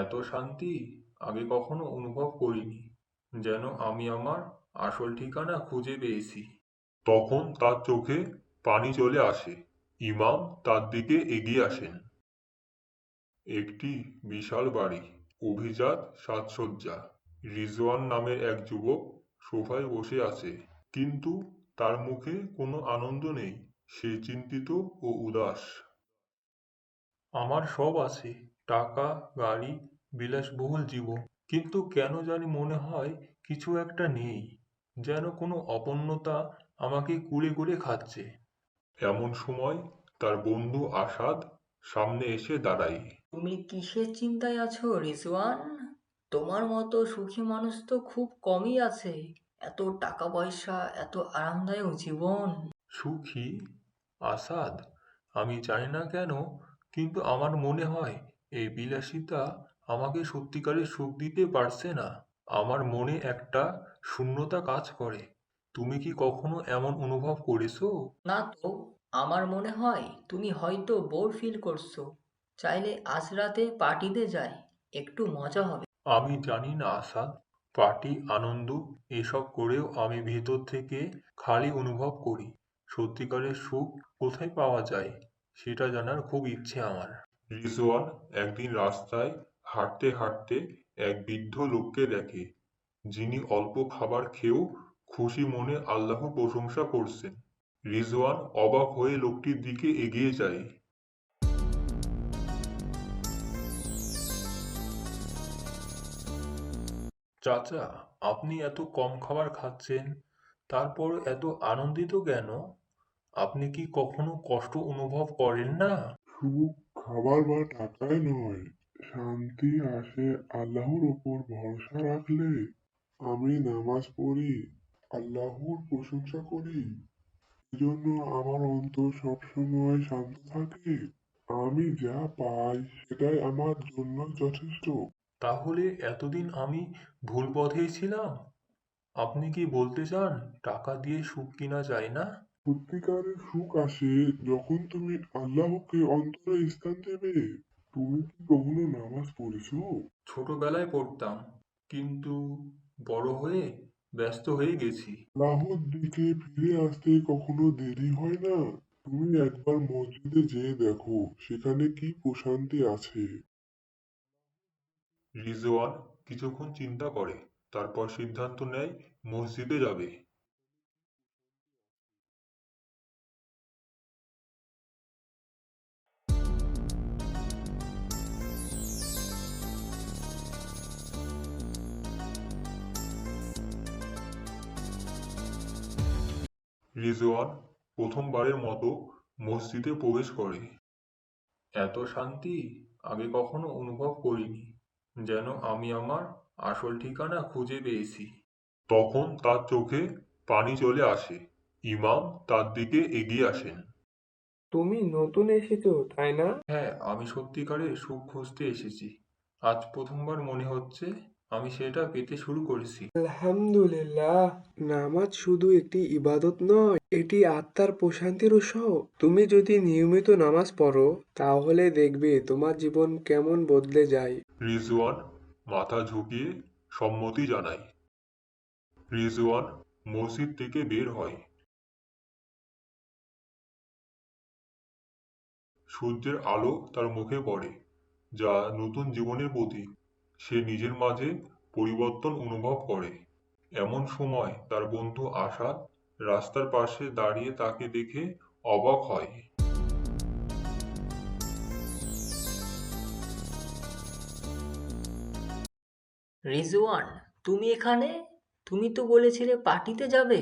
এত শান্তি আগে কখনো অনুভব করিনি, যেন আমি আমার আসল ঠিকানা খুঁজে পেয়েছি। তখন তার চোখে পানি চলে আসে। ইমাম তার দিকে এগিয়ে আসেন। একটি বিশাল বাড়ি, অভিজাত সাজসজ্জা। রিজওয়ান নামের এক যুবক সোফায় বসে আছে, কিন্তু তার মুখে কোনো আনন্দ নেই। সে চিন্তিত ও উদাস। আমার সব আছে, টাকা, গাড়ি, বিলাসবহুল জীবন, কিন্তু কেন জানি মনে হয় কিছু একটা নেই, যেন কোনো অপূর্ণতা আমাকে কুরে কুরে খাচ্ছে। এমন সময় তার বন্ধু আসাদ সামনে এসে দাঁড়ায়। তুমি কিসের চিন্তায় আছো রিজওয়ান? তোমার মতো সুখী মানুষ তো খুব কমই আছে। এত টাকা পয়সা, এত আরামদায়ক জীবন। সুখী? আসাদ, আমি জানি না কেন, কিন্তু আমার মনে হয় এই বিলাসিতা আমাকে সত্যিকারের সুখ দিতে পারছে না। আমার মনে একটা শূন্যতা কাজ করে। তুমি কি কখনো এমন অনুভব করেছো? না তো, আমার মনে হয় তুমি হয়তো বোর ফিল করছো। চাইলে আজ রাতে পার্টিতে যাই, একটু মজা হবে। আমি জানি না আসাদ, পার্টি, আনন্দ এসব করেও আমি ভেতর থেকে খালি অনুভব করি। সত্যিকারের সুখ কোথায় পাওয়া যায় সেটা জানার খুব ইচ্ছে আমার। রিজওয়ান একদিন রাস্তায় হাঁটতে হাঁটতে এক বৃদ্ধ লোককে দেখে, যিনি অল্প খাবার খেয়েও খুশি মনে আল্লাহর প্রশংসা করছেন। রিজওয়ান অবাক হয়ে লোকটির দিকে এগিয়ে যায়। চাচা, আপনি এত কম খাবার খাচ্ছেন, তারপর এত আনন্দিত কেন? আপনি কি কখনো কষ্ট অনুভব করেন না? সুখ খাবার বা টাকায় নয়, শান্তি আসে আল্লাহর উপর ভরসা রাখলে। আমি নামাজ পড়ি, আল্লাহর প্রশংসা করি, এজন্য আমার অন্তর সবসময় শান্ত থাকে। আমি যা পাই সেটাই আমার জন্য যথেষ্ট। তাহলে এতদিন আমি ভুল পথেই ছিলাম? আপনি কি বলতে চান টাকা দিয়ে সুখ কিনা যায় না? সত্যিকারের সুখ আসে যখন তুমি আল্লাহকে অন্তরে স্থান দেবে। তুমি কি কখনো নামাজ পড়েছো? ছোটবেলায় পড়তাম, কিন্তু বড় হয়ে ব্যস্ত হয়ে গেছি। আল্লাহর দিকে ফিরে আসতে কখনো দেরি হয় না। তুমি একবার মসজিদে যেয়ে দেখো সেখানে কি প্রশান্তি আছে। রিজওয়ান কিছুক্ষণ চিন্তা করে, তারপর সিদ্ধান্ত নেয় মসজিদে যাবে। রিজওয়ান প্রথমবারের মতো মসজিদে প্রবেশ করে। এত শান্তি আগে কখনো অনুভব করিনি, যেন আমি আমার আসল ঠিকানা খুঁজে পেয়েছি। তখন তার চোখে পানি চলে আসে। ইমাম তার দিকে এগিয়ে আসেন। তুমি নতুন এসেছো, তাই না? হ্যাঁ, আমি সত্যিকারের সুখ খুঁজতে এসেছি। আজ প্রথমবার মনে হচ্ছে আমি সেটা পেতে শুরু করেছি। আলহামদুলিল্লাহ। নামাজ শুধু একটি ইবাদত নয়, এটি আত্মার প্রশান্তির উৎস। তুমি যদি নিয়মিত নামাজ পড়ো, তাহলে দেখবে তোমার জীবন কেমন বদলে যায়। রিজওয়ান মাথা ঝুঁকিয়ে সম্মতি জানায়। রিজওয়ান মসজিদ থেকে বের হয়। সূর্যের আলো তার মুখে পড়ে, যা নতুন জীবনের প্রতীক। সে নিজের মাঝে পরিবর্তন অনুভব করে। এমন সময় তার বন্ধু আসাদ রাস্তার পাশে দাঁড়িয়ে তাকে দেখে অবাক হয়। রিজওয়ান, তুমি এখানে? তুমি তো বলেছিলে পার্টিতে যাবে,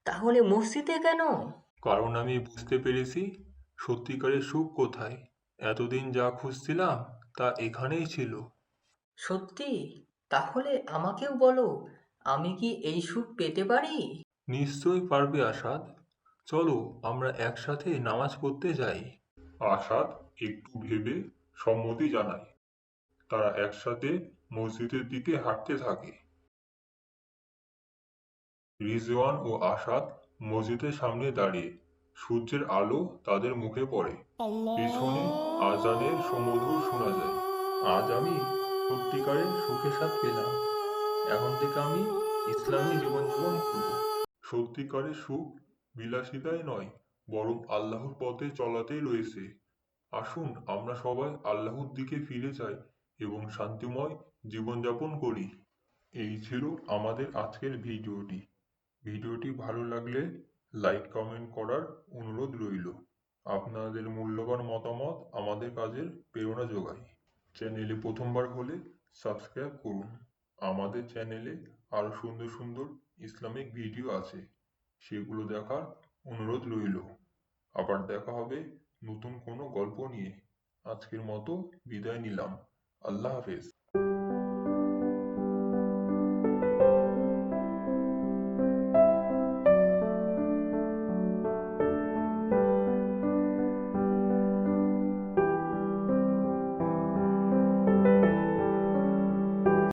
তাহলে মসজিদে কেন? কারণ আমি বুঝতে পেরেছি সত্যিকারের সুখ কোথায়। এতদিন যা খুঁজছিলাম তা এখানেই ছিল। সত্যি? তাহলে আমাকেও বলো, আমি কি এই সুখ পেতে পারি? নিশ্চয়ই পারবে আসাদ। চলো আমরা একসাথে নামাজ পড়তে যাই। আসাদ একটু ভেবে সম্মতি জানায়। তারা একসাথে মসজিদের দিকে হাঁটতে থাকে। রিজওয়ান ও আসাদ মসজিদের সামনে দাঁড়িয়ে। সূর্যের আলো তাদের মুখে পড়ে। পিছনে আজানের সুমধুর শোনা যায়। আজ আমি সত্যিকারের সুখের স্বাদ পেলাম। এখন থেকে আমি ইসলামী জীবনযাপন করব। সত্যিকারের সুখ বিলাসিতায় নয়, বরং আল্লাহর পথে চলাতেই রয়েছে। আসুন আমরা সবাই আল্লাহর দিকে ফিরে যাই এবং শান্তিময় জীবনযাপন করি। এই ছিল আমাদের আজকের ভিডিওটি। ভিডিওটি ভালো লাগলে লাইক কমেন্ট করার অনুরোধ রইল। আপনাদের মূল্যবান মতামত আমাদের কাজের প্রেরণা যোগায়। চ্যানেলে প্রথমবার হলে সাবস্ক্রাইব করুন। আমাদের চ্যানেলে আরো সুন্দর সুন্দর ইসলামিক ভিডিও আছে, সেগুলো দেখার অনুরোধ রইল। আবার দেখা হবে নতুন কোনো গল্প নিয়ে। আজকের মতো বিদায় নিলাম। আল্লাহ হাফেজ।